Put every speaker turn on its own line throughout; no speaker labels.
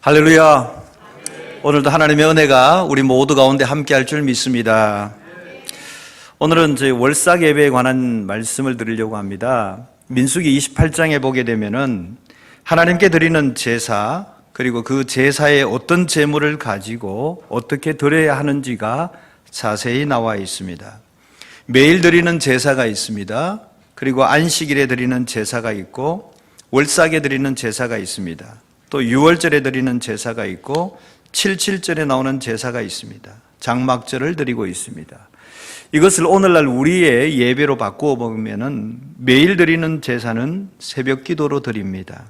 할렐루야. 오늘도 하나님의 은혜가 우리 모두 가운데 함께할 줄 믿습니다. 오늘은 저희 월삭 예배에 관한 말씀을 드리려고 합니다. 민수기 28장에 보게 되면은 하나님께 드리는 제사, 그리고 그 제사에 어떤 제물을 가지고 어떻게 드려야 하는지가 자세히 나와 있습니다. 매일 드리는 제사가 있습니다. 그리고 안식일에 드리는 제사가 있고 월삭에 드리는 제사가 있습니다. 또 유월절에 드리는 제사가 있고 77절에 나오는 제사가 있습니다. 장막절을 드리고 있습니다. 이것을 오늘날 우리의 예배로 바꾸어 보면은 매일 드리는 제사는 새벽 기도로 드립니다.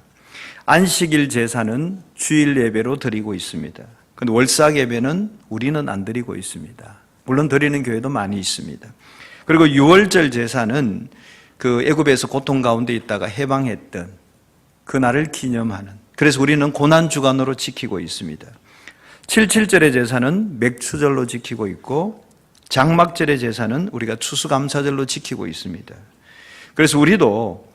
안식일 제사는 주일 예배로 드리고 있습니다. 그런데 월삭 예배는 우리는 안 드리고 있습니다. 물론 드리는 교회도 많이 있습니다. 그리고 유월절 제사는 그 애굽에서 고통 가운데 있다가 해방했던 그날을 기념하는, 그래서 우리는 고난주간으로 지키고 있습니다. 77절의 제사는 맥추절로 지키고 있고 장막절의 제사는 우리가 추수감사절로 지키고 있습니다. 그래서 우리도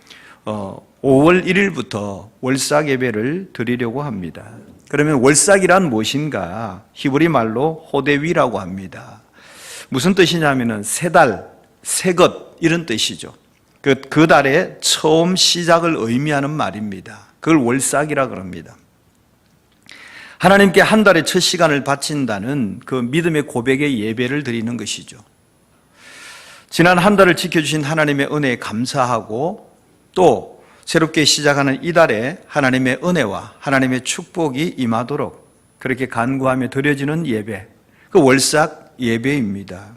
5월 1일부터 월삭 예배를 드리려고 합니다. 그러면 월삭이란 무엇인가? 히브리 말로 호데위라고 합니다. 무슨 뜻이냐면은 새 달, 새 것 이런 뜻이죠. 그 달의 처음 시작을 의미하는 말입니다. 그걸 월삭이라 그럽니다. 하나님께 한 달의 첫 시간을 바친다는 그 믿음의 고백의 예배를 드리는 것이죠. 지난 한 달을 지켜주신 하나님의 은혜에 감사하고 또 새롭게 시작하는 이 달에 하나님의 은혜와 하나님의 축복이 임하도록 그렇게 간구하며 드려지는 예배, 그 월삭 예배입니다.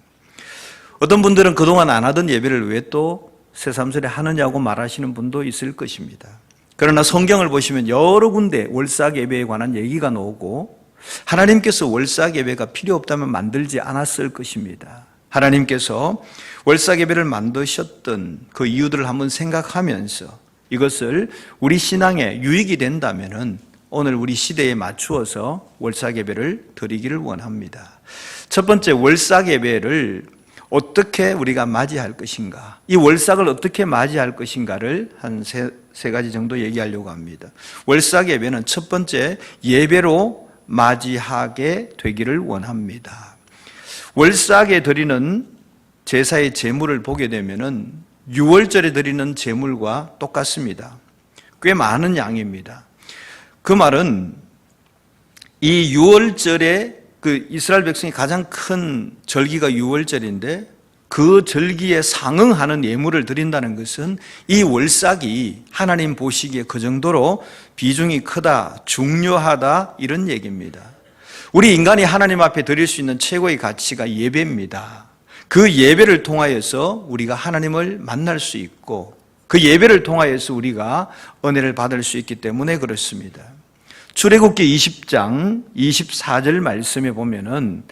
어떤 분들은 그동안 안 하던 예배를 왜 또 새삼스레 하느냐고 말하시는 분도 있을 것입니다. 그러나 성경을 보시면 여러 군데 월삭 예배에 관한 얘기가 나오고 하나님께서 월삭 예배가 필요 없다면 만들지 않았을 것입니다. 하나님께서 월삭 예배를 만드셨던 그 이유들을 한번 생각하면서 이것을 우리 신앙에 유익이 된다면은 오늘 우리 시대에 맞추어서 월삭 예배를 드리기를 원합니다. 첫 번째, 월삭 예배를 어떻게 우리가 맞이할 것인가, 이 월삭을 어떻게 맞이할 것인가를 한 세 가지 정도 얘기하려고 합니다. 월삭 예배는 첫 번째, 예배로 맞이하게 되기를 원합니다. 월삭에 드리는 제사의 제물을 보게 되면은 유월절에 드리는 제물과 똑같습니다. 꽤 많은 양입니다. 그 말은 이 유월절에 그 이스라엘 백성이 가장 큰 절기가 유월절인데 그 절기에 상응하는 예물을 드린다는 것은 이 월삭이 하나님 보시기에 그 정도로 비중이 크다, 중요하다 이런 얘기입니다. 우리 인간이 하나님 앞에 드릴 수 있는 최고의 가치가 예배입니다. 그 예배를 통하여서 우리가 하나님을 만날 수 있고 그 예배를 통하여서 우리가 은혜를 받을 수 있기 때문에 그렇습니다. 출애굽기 20장 24절 말씀에 보면은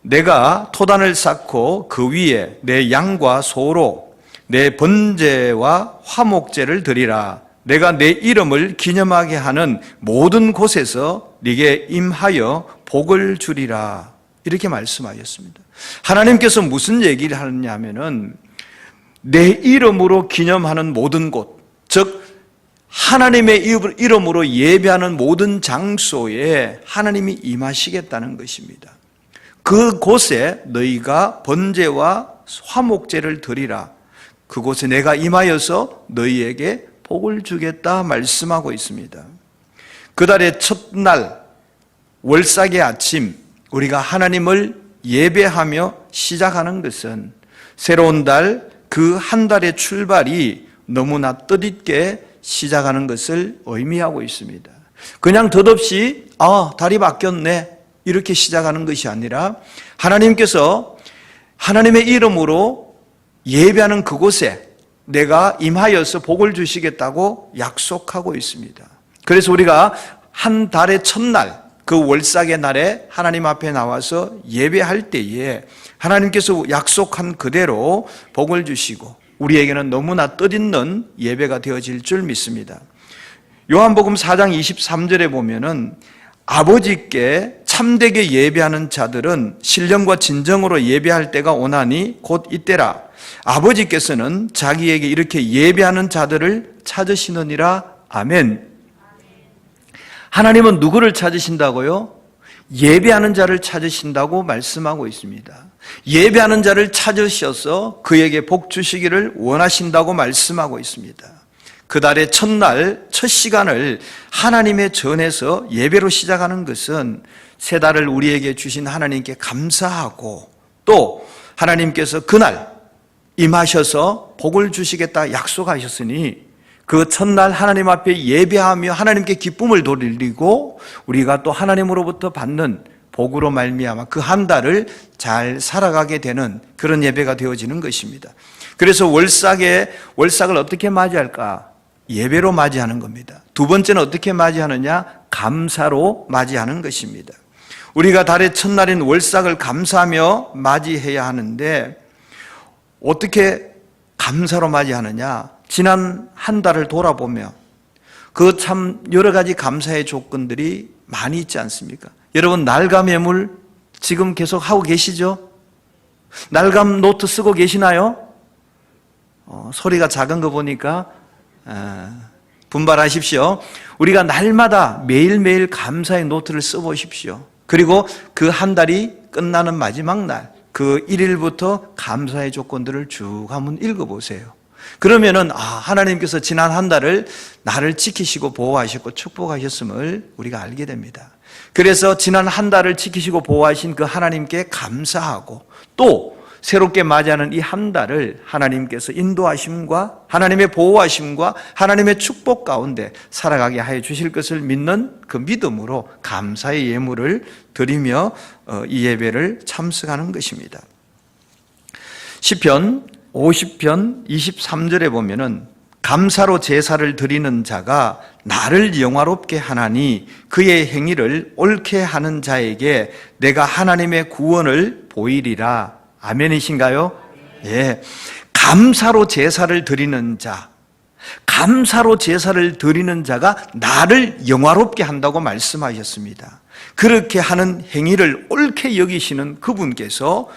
내가 토단을 쌓고 그 위에 내 양과 소로 내 번제와 화목제를 드리라. 내가 내 이름을 기념하게 하는 모든 곳에서 네게 임하여 복을 주리라. 이렇게 말씀하셨습니다. 하나님께서 무슨 얘기를 하느냐 하면은 내 이름으로 기념하는 모든 곳, 즉 하나님의 이름으로 예배하는 모든 장소에 하나님이 임하시겠다는 것입니다. 그곳에 너희가 번제와 화목제를 드리라. 그곳에 내가 임하여서 너희에게 복을 주겠다 말씀하고 있습니다. 그 달의 첫날 월삭의 아침 우리가 하나님을 예배하며 시작하는 것은 새로운 달, 그 한 달의 출발이 너무나 뜻있게 시작하는 것을 의미하고 있습니다. 그냥 덧없이 달이 바뀌었네 이렇게 시작하는 것이 아니라 하나님께서 하나님의 이름으로 예배하는 그곳에 내가 임하여서 복을 주시겠다고 약속하고 있습니다. 그래서 우리가 한 달의 첫날 그 월삭의 날에 하나님 앞에 나와서 예배할 때에 하나님께서 약속한 그대로 복을 주시고 우리에게는 너무나 뜻있는 예배가 되어질 줄 믿습니다. 요한복음 4장 23절에 보면은 아버지께 참되게 예배하는 자들은 신령과 진정으로 예배할 때가 오나니 곧 이때라. 아버지께서는 자기에게 이렇게 예배하는 자들을 찾으시느니라. 아멘. 하나님은 누구를 찾으신다고요? 예배하는 자를 찾으신다고 말씀하고 있습니다. 예배하는 자를 찾으셔서 그에게 복 주시기를 원하신다고 말씀하고 있습니다. 그 달의 첫날, 첫 시간을 하나님의 전에서 예배로 시작하는 것은 새 달을 우리에게 주신 하나님께 감사하고 또 하나님께서 그날 임하셔서 복을 주시겠다 약속하셨으니 그 첫날 하나님 앞에 예배하며 하나님께 기쁨을 돌리고 우리가 또 하나님으로부터 받는 복으로 말미암아 그 한 달을 잘 살아가게 되는 그런 예배가 되어지는 것입니다. 그래서 월삭을 어떻게 맞이할까? 예배로 맞이하는 겁니다. 두 번째는 어떻게 맞이하느냐? 감사로 맞이하는 것입니다. 우리가 달의 첫날인 월삭을 감사하며 맞이해야 하는데 어떻게 감사로 맞이하느냐? 지난 한 달을 돌아보며 그 참 여러 가지 감사의 조건들이 많이 있지 않습니까? 여러분 날감 예물 지금 계속 하고 계시죠? 날감 노트 쓰고 계시나요? 소리가 작은 거 보니까 분발하십시오. 우리가 날마다 매일매일 감사의 노트를 써보십시오. 그리고 그 한 달이 끝나는 마지막 날, 그 1일부터 감사의 조건들을 쭉 한번 읽어보세요. 그러면은 하나님께서 지난 한 달을 나를 지키시고 보호하셨고 축복하셨음을 우리가 알게 됩니다. 그래서 지난 한 달을 지키시고 보호하신 그 하나님께 감사하고 또 새롭게 맞이하는 이 한 달을 하나님께서 인도하심과 하나님의 보호하심과 하나님의 축복 가운데 살아가게 하여 주실 것을 믿는 그 믿음으로 감사의 예물을 드리며 이 예배를 참석하는 것입니다. 시편 50편 23절에 보면은 감사로 제사를 드리는 자가 나를 영화롭게 하나니 그의 행위를 옳게 하는 자에게 내가 하나님의 구원을 보이리라. 아멘이신가요? 예. 감사로 제사를 드리는 자, 감사로 제사를 드리는 자가 나를 영화롭게 한다고 말씀하셨습니다. 그렇게 하는 행위를 옳게 여기시는 그분께서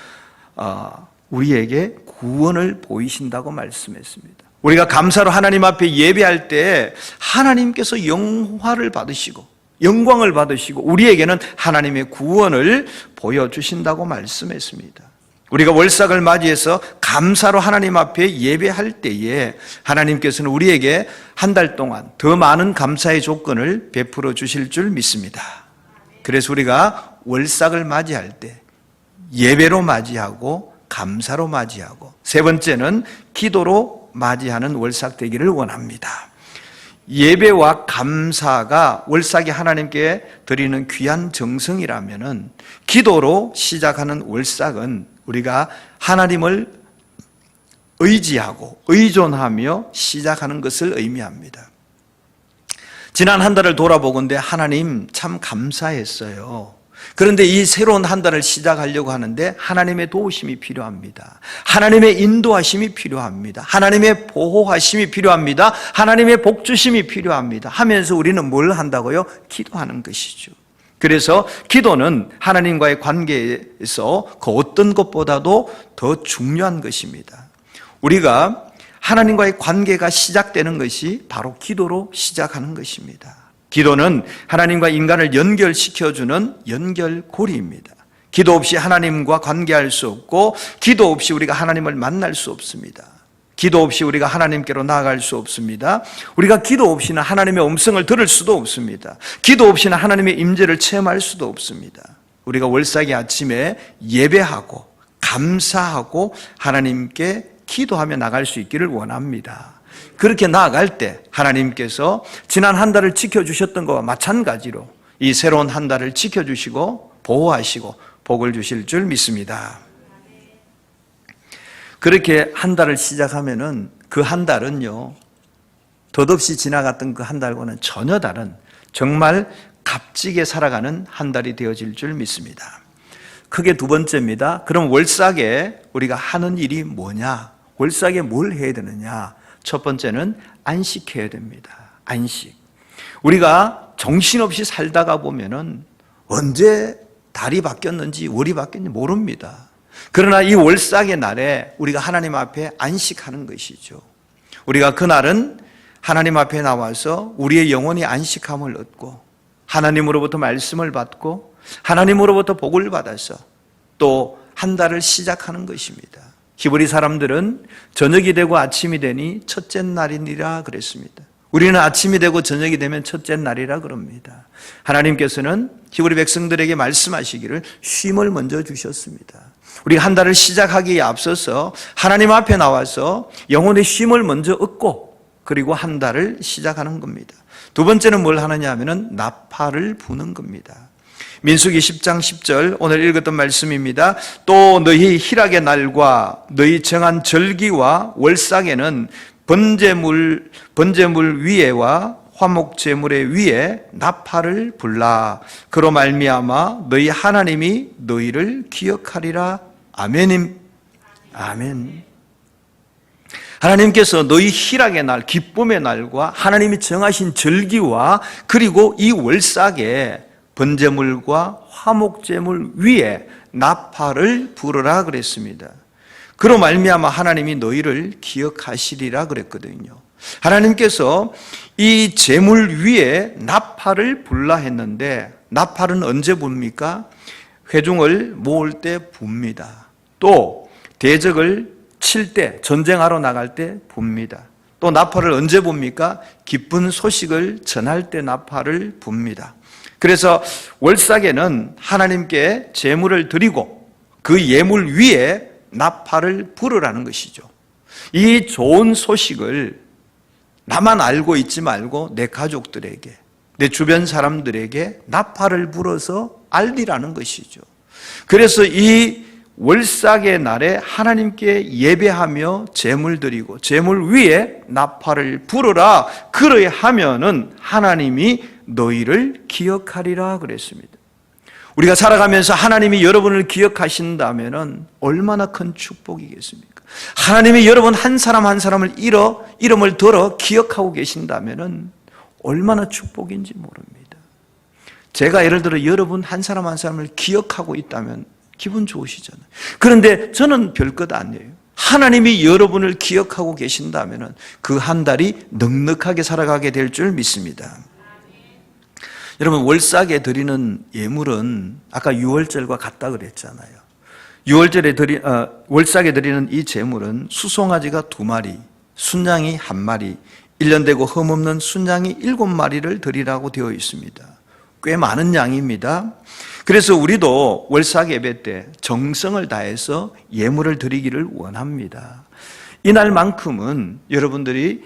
우리에게 구원을 보이신다고 말씀했습니다. 우리가 감사로 하나님 앞에 예배할 때 하나님께서 영화를 받으시고 영광을 받으시고 우리에게는 하나님의 구원을 보여주신다고 말씀했습니다. 우리가 월삭을 맞이해서 감사로 하나님 앞에 예배할 때에 하나님께서는 우리에게 한 달 동안 더 많은 감사의 조건을 베풀어 주실 줄 믿습니다. 그래서 우리가 월삭을 맞이할 때 예배로 맞이하고 감사로 맞이하고 세 번째는 기도로 맞이하는 월삭 되기를 원합니다. 예배와 감사가 월삭이 하나님께 드리는 귀한 정성이라면은 기도로 시작하는 월삭은 우리가 하나님을 의지하고 의존하며 시작하는 것을 의미합니다. 지난 한 달을 돌아보건대 하나님 참 감사했어요. 그런데 이 새로운 한 달을 시작하려고 하는데 하나님의 도우심이 필요합니다. 하나님의 인도하심이 필요합니다. 하나님의 보호하심이 필요합니다. 하나님의 복주심이 필요합니다. 하면서 우리는 뭘 한다고요? 기도하는 것이죠. 그래서 기도는 하나님과의 관계에서 그 어떤 것보다도 더 중요한 것입니다. 우리가 하나님과의 관계가 시작되는 것이 바로 기도로 시작하는 것입니다. 기도는 하나님과 인간을 연결시켜주는 연결고리입니다. 기도 없이 하나님과 관계할 수 없고 기도 없이 우리가 하나님을 만날 수 없습니다. 기도 없이 우리가 하나님께로 나아갈 수 없습니다. 우리가 기도 없이는 하나님의 음성을 들을 수도 없습니다. 기도 없이는 하나님의 임재를 체험할 수도 없습니다. 우리가 월삭이 아침에 예배하고 감사하고 하나님께 기도하며 나갈 수 있기를 원합니다. 그렇게 나아갈 때 하나님께서 지난 한 달을 지켜주셨던 것과 마찬가지로 이 새로운 한 달을 지켜주시고 보호하시고 복을 주실 줄 믿습니다. 그렇게 한 달을 시작하면은 그 한 달은요, 덧없이 지나갔던 그 한 달과는 전혀 다른 정말 값지게 살아가는 한 달이 되어질 줄 믿습니다. 크게 두 번째입니다. 그럼 월삭에 우리가 하는 일이 뭐냐? 월삭에 뭘 해야 되느냐? 첫 번째는 안식해야 됩니다. 안식. 우리가 정신없이 살다가 보면은 언제 달이 바뀌었는지 월이 바뀌었는지 모릅니다. 그러나 이 월삭의 날에 우리가 하나님 앞에 안식하는 것이죠. 우리가 그날은 하나님 앞에 나와서 우리의 영혼이 안식함을 얻고 하나님으로부터 말씀을 받고 하나님으로부터 복을 받아서 또 한 달을 시작하는 것입니다. 히브리 사람들은 저녁이 되고 아침이 되니 첫째 날이니라 그랬습니다. 우리는 아침이 되고 저녁이 되면 첫째 날이라 그럽니다. 하나님께서는 히브리 백성들에게 말씀하시기를 쉼을 먼저 주셨습니다. 우리가 한 달을 시작하기에 앞서서 하나님 앞에 나와서 영혼의 쉼을 먼저 얻고 그리고 한 달을 시작하는 겁니다. 두 번째는 뭘 하느냐 하면은 나팔을 부는 겁니다. 민수기 10장 10절 오늘 읽었던 말씀입니다. 또 너희 희락의 날과 너희 정한 절기와 월삭에는 번제물 위에와 화목제물의 위에 나팔을 불라. 그로 말미암아 너희 하나님이 너희를 기억하리라. 아멘. 아멘. 하나님께서 너희 희락의 날, 기쁨의 날과 하나님이 정하신 절기와 그리고 이 월삭에 번제물과 화목제물 위에 나팔을 부르라 그랬습니다. 그로 말미암아 하나님이 너희를 기억하시리라 그랬거든요. 하나님께서 이 제물 위에 나팔을 불라 했는데 나팔은 언제 붑니까? 회중을 모을 때 붑니다. 또 대적을 칠 때, 전쟁하러 나갈 때 붑니다. 또 나팔을 언제 붑니까? 기쁜 소식을 전할 때 나팔을 붑니다. 그래서 월삭에는 하나님께 제물을 드리고 그 예물 위에 나팔을 부르라는 것이죠. 이 좋은 소식을 나만 알고 있지 말고 내 가족들에게, 내 주변 사람들에게 나팔을 불어서 알리라는 것이죠. 그래서 이 월삭의 날에 하나님께 예배하며 제물 드리고 제물 위에 나팔을 불어라. 그러하면은 하나님이 너희를 기억하리라 그랬습니다. 우리가 살아가면서 하나님이 여러분을 기억하신다면은 얼마나 큰 축복이겠습니까? 하나님이 여러분 한 사람 한 사람을 이름을 들어 기억하고 계신다면은 얼마나 축복인지 모릅니다. 제가 예를 들어 여러분 한 사람 한 사람을 기억하고 있다면 기분 좋으시잖아요. 그런데 저는 별것 아니에요. 하나님이 여러분을 기억하고 계신다면 그 한 달이 넉넉하게 살아가게 될 줄 믿습니다. 여러분 월삭에 드리는 예물은 아까 유월절과 같다 그랬잖아요. 월삭에 드리는 이 제물은 수송아지가 2마리, 순양이 1마리, 1년 되고 흠없는 순양이 7마리를 드리라고 되어 있습니다. 꽤 많은 양입니다. 그래서 우리도 월삭 예배 때 정성을 다해서 예물을 드리기를 원합니다. 이날만큼은 여러분들이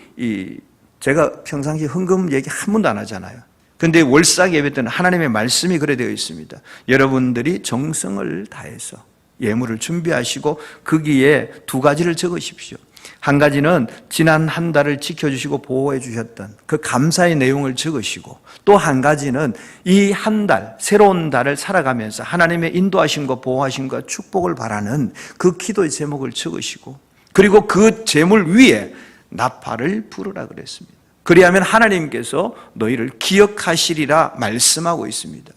제가 평상시 헌금 얘기 한 번도 안 하잖아요. 그런데 월삭 예배 때는 하나님의 말씀이 그래 되어 있습니다. 여러분들이 정성을 다해서 예물을 준비하시고 거기에 2가지를 적으십시오. 한 가지는 지난 한 달을 지켜주시고 보호해 주셨던 그 감사의 내용을 적으시고 또 한 가지는 이 한 달, 새로운 달을 살아가면서 하나님의 인도하심과 보호하심과 축복을 바라는 그 기도의 제목을 적으시고 그리고 그 제물 위에 나팔을 부르라 그랬습니다. 그리하면 하나님께서 너희를 기억하시리라 말씀하고 있습니다.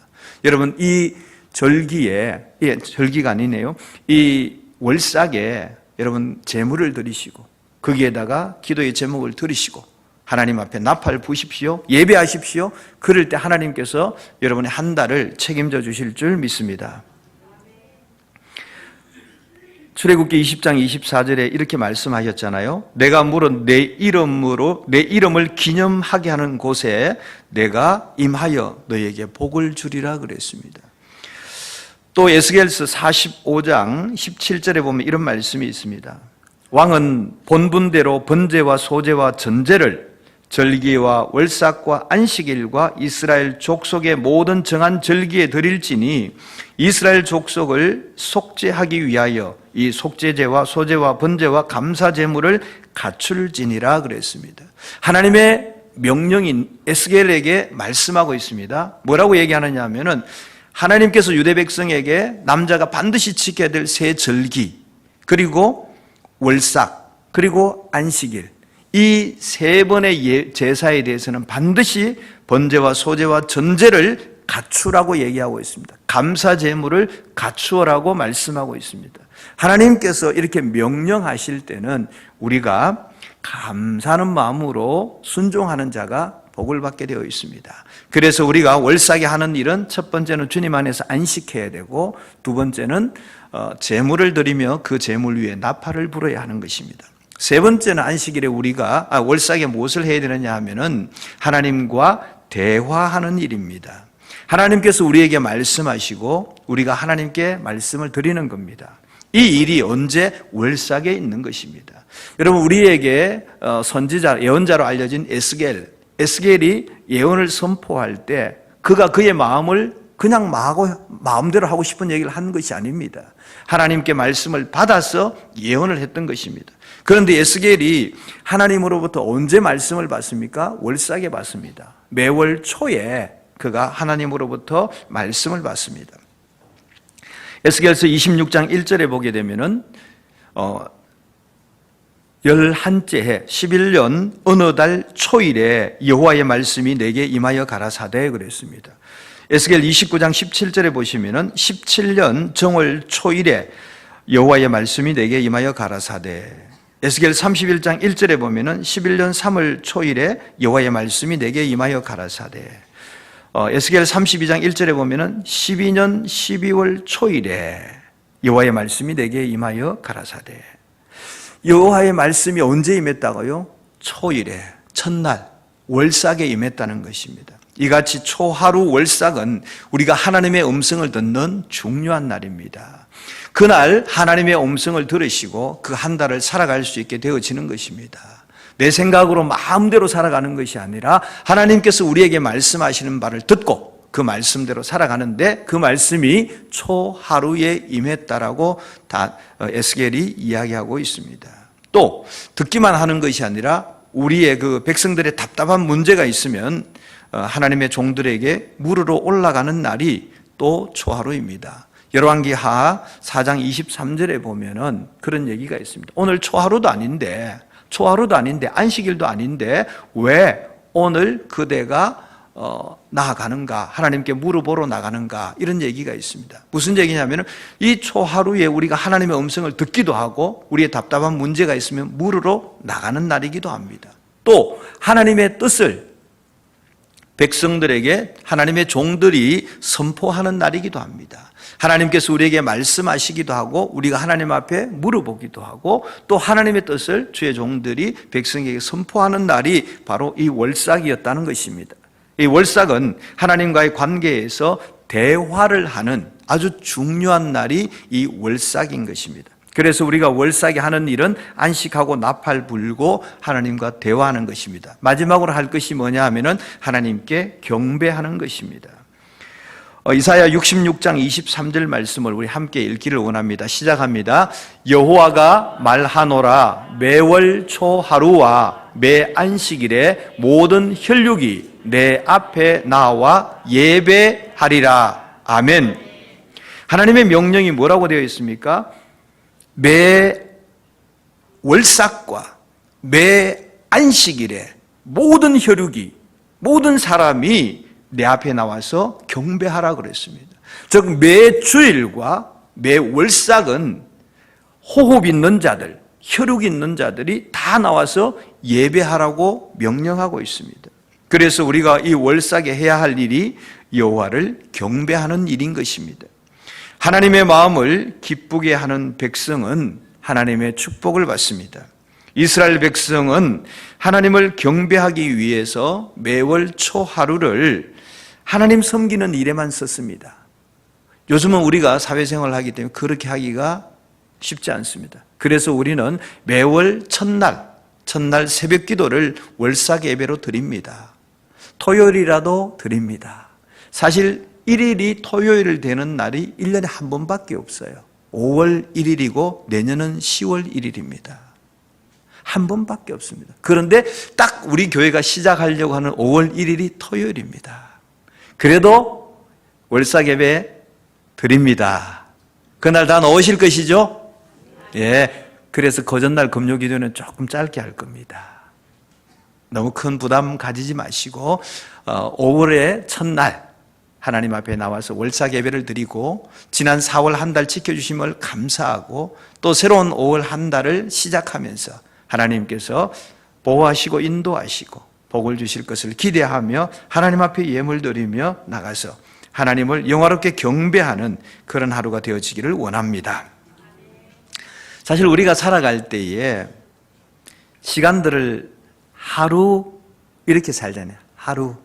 여러분 이 절기에, 절기가 아니네요. 이 월삭에 여러분 제물을 드리시고 거기에다가 기도의 제목을 드리시고 하나님 앞에 나팔 부십시오. 예배하십시오. 그럴 때 하나님께서 여러분의 한 달을 책임져 주실 줄 믿습니다. 출애굽기 20장 24절에 이렇게 말씀하셨잖아요. 내가 물은 내 이름을 기념하게 하는 곳에 내가 임하여 너에게 복을 주리라 그랬습니다. 또 에스겔서 45장 17절에 보면 이런 말씀이 있습니다. 왕은 본분대로 번제와 소제와 전제를 절기와 월삭과 안식일과 이스라엘 족속의 모든 정한 절기에 드릴지니 이스라엘 족속을 속죄하기 위하여 이 속죄제와 소제와 번제와 감사제물을 갖출지니라 그랬습니다. 하나님의 명령인 에스겔에게 말씀하고 있습니다. 뭐라고 얘기하느냐 하면은 하나님께서 유대 백성에게 남자가 반드시 지켜야 될 세 절기 그리고 월삭 그리고 안식일 이 3번의 제사에 대해서는 반드시 번제와 소제와 전제를 갖추라고 얘기하고 있습니다. 감사 제물을 갖추어라고 말씀하고 있습니다. 하나님께서 이렇게 명령하실 때는 우리가 감사하는 마음으로 순종하는 자가 복을 받게 되어 있습니다. 그래서 우리가 월삭이 하는 일은 첫 번째는 주님 안에서 안식해야 되고, 두 번째는 제물을 드리며 그 제물 위에 나팔을 불어야 하는 것입니다. 세 번째는 안식일에 우리가 월삭에 무엇을 해야 되느냐 하면은 하나님과 대화하는 일입니다. 하나님께서 우리에게 말씀하시고 우리가 하나님께 말씀을 드리는 겁니다. 이 일이 언제? 월삭에 있는 것입니다. 여러분, 우리에게 선지자, 예언자로 알려진 에스겔이 예언을 선포할 때 그가 그의 마음을 그냥 마음대로 하고 싶은 얘기를 한 것이 아닙니다. 하나님께 말씀을 받아서 예언을 했던 것입니다. 그런데 에스겔이 하나님으로부터 언제 말씀을 받습니까? 월삭에 받습니다. 매월 초에 그가 하나님으로부터 말씀을 받습니다. 에스겔서 26장 1절에 보게 되면은 11째 해 11년 어느 달 초일에 여호와의 말씀이 내게 임하여 가라사대 그랬습니다. 에스겔 29장 17절에 보시면은 17년 정월 초일에 여호와의 말씀이 내게 임하여 가라사대. 에스겔 31장 1절에 보면은 11년 3월 초일에 여호와의 말씀이 내게 임하여 가라사대. 에스겔 32장 1절에 보면은 12년 12월 초일에 여호와의 말씀이 내게 임하여 가라사대. 여호와의 말씀이 언제 임했다고요? 초일에, 첫날, 월삭에 임했다는 것입니다. 이같이 초하루 월삭은 우리가 하나님의 음성을 듣는 중요한 날입니다. 그날 하나님의 음성을 들으시고 그 한 달을 살아갈 수 있게 되어지는 것입니다. 내 생각으로 마음대로 살아가는 것이 아니라 하나님께서 우리에게 말씀하시는 바를 듣고 그 말씀대로 살아가는데 그 말씀이 초하루에 임했다라고 에스겔이 이야기하고 있습니다. 또 듣기만 하는 것이 아니라 우리의 그 백성들의 답답한 문제가 있으면 하나님의 종들에게 물으러 올라가는 날이 또 초하루입니다. 열왕기하 4장 23절에 보면은 그런 얘기가 있습니다. 오늘 초하루도 아닌데 안식일도 아닌데 왜 오늘 그대가 나아가는가, 하나님께 물어보러 나가는가, 이런 얘기가 있습니다. 무슨 얘기냐면 이 초하루에 우리가 하나님의 음성을 듣기도 하고 우리의 답답한 문제가 있으면 물으러 나가는 날이기도 합니다. 또 하나님의 뜻을 백성들에게 하나님의 종들이 선포하는 날이기도 합니다. 하나님께서 우리에게 말씀하시기도 하고 우리가 하나님 앞에 물어보기도 하고 또 하나님의 뜻을 주의 종들이 백성에게 선포하는 날이 바로 이 월삭이었다는 것입니다. 이 월삭은 하나님과의 관계에서 대화를 하는 아주 중요한 날이 이 월삭인 것입니다. 그래서 우리가 월삭에 하는 일은 안식하고 나팔 불고 하나님과 대화하는 것입니다. 마지막으로 할 것이 뭐냐 하면은 하나님께 경배하는 것입니다. 이사야 66장 23절 말씀을 우리 함께 읽기를 원합니다. 시작합니다. 여호와가 말하노라 매월 초하루와 매 안식일에 모든 혈육이 내 앞에 나와 예배하리라. 아멘. 하나님의 명령이 뭐라고 되어 있습니까? 매 월삭과 매 안식일에 모든 혈육이, 모든 사람이 내 앞에 나와서 경배하라 그랬습니다. 즉 매 주일과 매 월삭은 호흡 있는 자들, 혈육 있는 자들이 다 나와서 예배하라고 명령하고 있습니다. 그래서 우리가 이 월삭에 해야 할 일이 여호와를 경배하는 일인 것입니다. 하나님의 마음을 기쁘게 하는 백성은 하나님의 축복을 받습니다. 이스라엘 백성은 하나님을 경배하기 위해서 매월 초하루를 하나님 섬기는 일에만 썼습니다. 요즘은 우리가 사회생활을 하기 때문에 그렇게 하기가 쉽지 않습니다. 그래서 우리는 매월 첫날 새벽 기도를 월삭 예배로 드립니다. 토요일이라도 드립니다. 사실 1일이 토요일 되는 날이 1년에 한 번밖에 없어요. 5월 1일이고 내년은 10월 1일입니다. 한 번밖에 없습니다. 그런데 딱 우리 교회가 시작하려고 하는 5월 1일이 토요일입니다. 그래도 월삭 예배 드립니다. 그날 다 나오실 것이죠? 예. 그래서 그 전날 금요 기도는 조금 짧게 할 겁니다. 너무 큰 부담 가지지 마시고 5월의 첫날 하나님 앞에 나와서 월삭 예배를 드리고 지난 4월 한 달 지켜주심을 감사하고 또 새로운 5월 한 달을 시작하면서 하나님께서 보호하시고 인도하시고 복을 주실 것을 기대하며 하나님 앞에 예물 드리며 나가서 하나님을 영화롭게 경배하는 그런 하루가 되어지기를 원합니다. 사실 우리가 살아갈 때에 시간들을 하루 이렇게 살잖아요. 하루,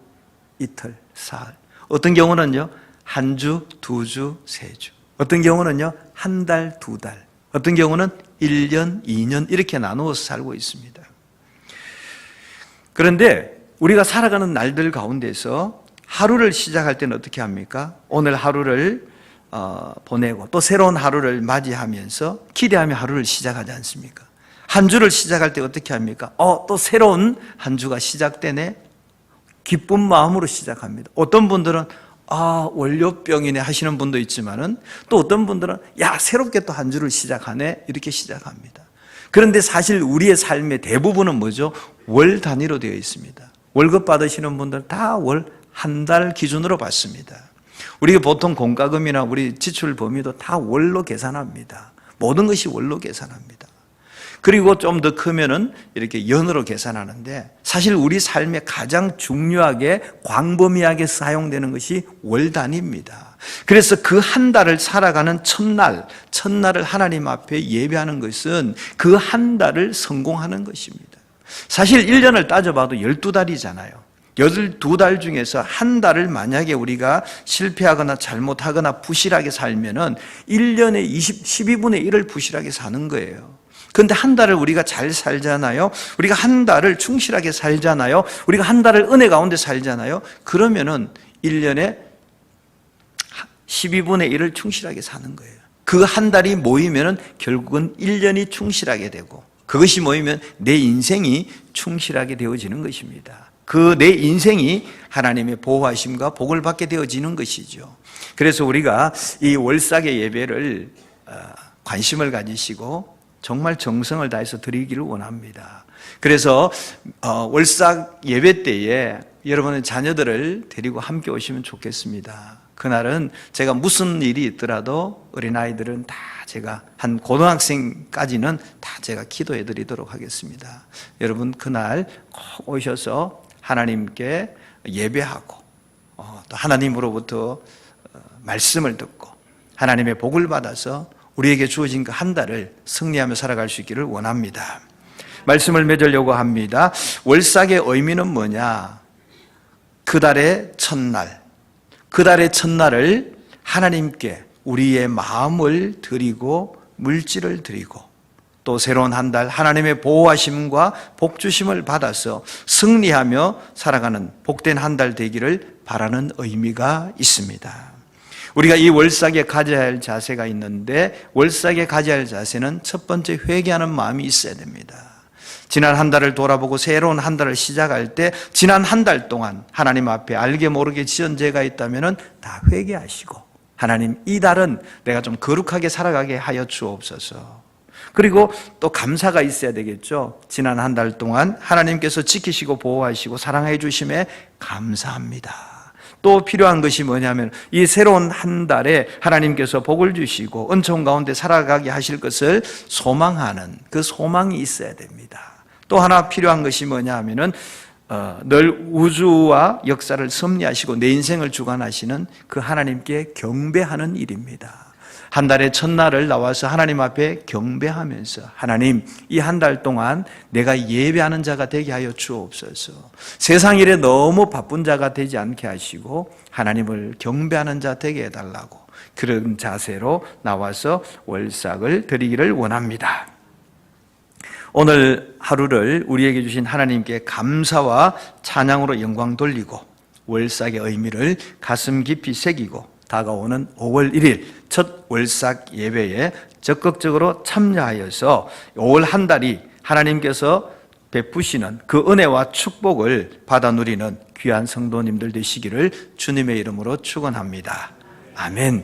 이틀, 사흘. 어떤 경우는요, 한 주, 두 주, 세 주. 어떤 경우는요, 한 달, 두 달. 어떤 경우는 1년, 2년 이렇게 나누어서 살고 있습니다. 그런데 우리가 살아가는 날들 가운데서 하루를 시작할 때는 어떻게 합니까? 오늘 하루를 보내고 또 새로운 하루를 맞이하면서 기대하며 하루를 시작하지 않습니까? 한 주를 시작할 때 어떻게 합니까? 또 새로운 한 주가 시작되네? 기쁜 마음으로 시작합니다. 어떤 분들은 월요병이네 하시는 분도 있지만은 또 어떤 분들은 새롭게 또 한 주를 시작하네 이렇게 시작합니다. 그런데 사실 우리의 삶의 대부분은 뭐죠? 월 단위로 되어 있습니다. 월급 받으시는 분들 다 월 한 달 기준으로 받습니다. 우리가 보통 공과금이나 우리 지출 범위도 다 월로 계산합니다. 모든 것이 월로 계산합니다. 그리고 좀 더 크면은 이렇게 연으로 계산하는데 사실 우리 삶에 가장 중요하게 광범위하게 사용되는 것이 월 단위입니다. 그래서 그 한 달을 살아가는 첫날을 하나님 앞에 예배하는 것은 그 한 달을 성공하는 것입니다. 사실 1년을 따져봐도 12달이잖아요. 12달 중에서 한 달을 만약에 우리가 실패하거나 잘못하거나 부실하게 살면은 1년에 12분의 1을 부실하게 사는 거예요. 그런데 한 달을 우리가 잘 살잖아요. 우리가 한 달을 충실하게 살잖아요. 우리가 한 달을 은혜 가운데 살잖아요. 그러면은 1년에 12분의 1을 충실하게 사는 거예요. 그 한 달이 모이면은 결국은 1년이 충실하게 되고 그것이 모이면 내 인생이 충실하게 되어지는 것입니다. 그 내 인생이 하나님의 보호하심과 복을 받게 되어지는 것이죠. 그래서 우리가 이 월삭의 예배를 관심을 가지시고 정말 정성을 다해서 드리기를 원합니다. 그래서 월삭 예배 때에 여러분의 자녀들을 데리고 함께 오시면 좋겠습니다. 그날은 제가 무슨 일이 있더라도 어린아이들은 다 제가 한 고등학생까지는 다 제가 기도해 드리도록 하겠습니다. 여러분 그날 꼭 오셔서 하나님께 예배하고 또 하나님으로부터 말씀을 듣고 하나님의 복을 받아서 우리에게 주어진 그 한 달을 승리하며 살아갈 수 있기를 원합니다. 말씀을 맺으려고 합니다. 월삭의 의미는 뭐냐? 그 달의 첫날, 그 달의 첫날을 하나님께 우리의 마음을 드리고 물질을 드리고 또 새로운 한 달 하나님의 보호하심과 복주심을 받아서 승리하며 살아가는 복된 한 달 되기를 바라는 의미가 있습니다. 우리가 이 월삭에 가져야 할 자세가 있는데 월삭에 가져야 할 자세는 첫 번째 회개하는 마음이 있어야 됩니다. 지난 한 달을 돌아보고 새로운 한 달을 시작할 때 지난 한 달 동안 하나님 앞에 알게 모르게 지은 죄가 있다면 다 회개하시고 하나님 이 달은 내가 좀 거룩하게 살아가게 하여 주옵소서. 그리고 또 감사가 있어야 되겠죠. 지난 한 달 동안 하나님께서 지키시고 보호하시고 사랑해 주심에 감사합니다. 또 필요한 것이 뭐냐면 이 새로운 한 달에 하나님께서 복을 주시고 은총 가운데 살아가게 하실 것을 소망하는 그 소망이 있어야 됩니다. 또 하나 필요한 것이 뭐냐 하면은 늘 우주와 역사를 섭리하시고 내 인생을 주관하시는 그 하나님께 경배하는 일입니다. 한 달의 첫날을 나와서 하나님 앞에 경배하면서 하나님 이 한 달 동안 내가 예배하는 자가 되게 하여 주옵소서. 세상 일에 너무 바쁜 자가 되지 않게 하시고 하나님을 경배하는 자 되게 해달라고 그런 자세로 나와서 월삭을 드리기를 원합니다. 오늘 하루를 우리에게 주신 하나님께 감사와 찬양으로 영광 돌리고 월삭의 의미를 가슴 깊이 새기고 다가오는 5월 1일 첫 월삭 예배에 적극적으로 참여하여서 5월 한 달이 하나님께서 베푸시는 그 은혜와 축복을 받아 누리는 귀한 성도님들 되시기를 주님의 이름으로 축원합니다. 아멘.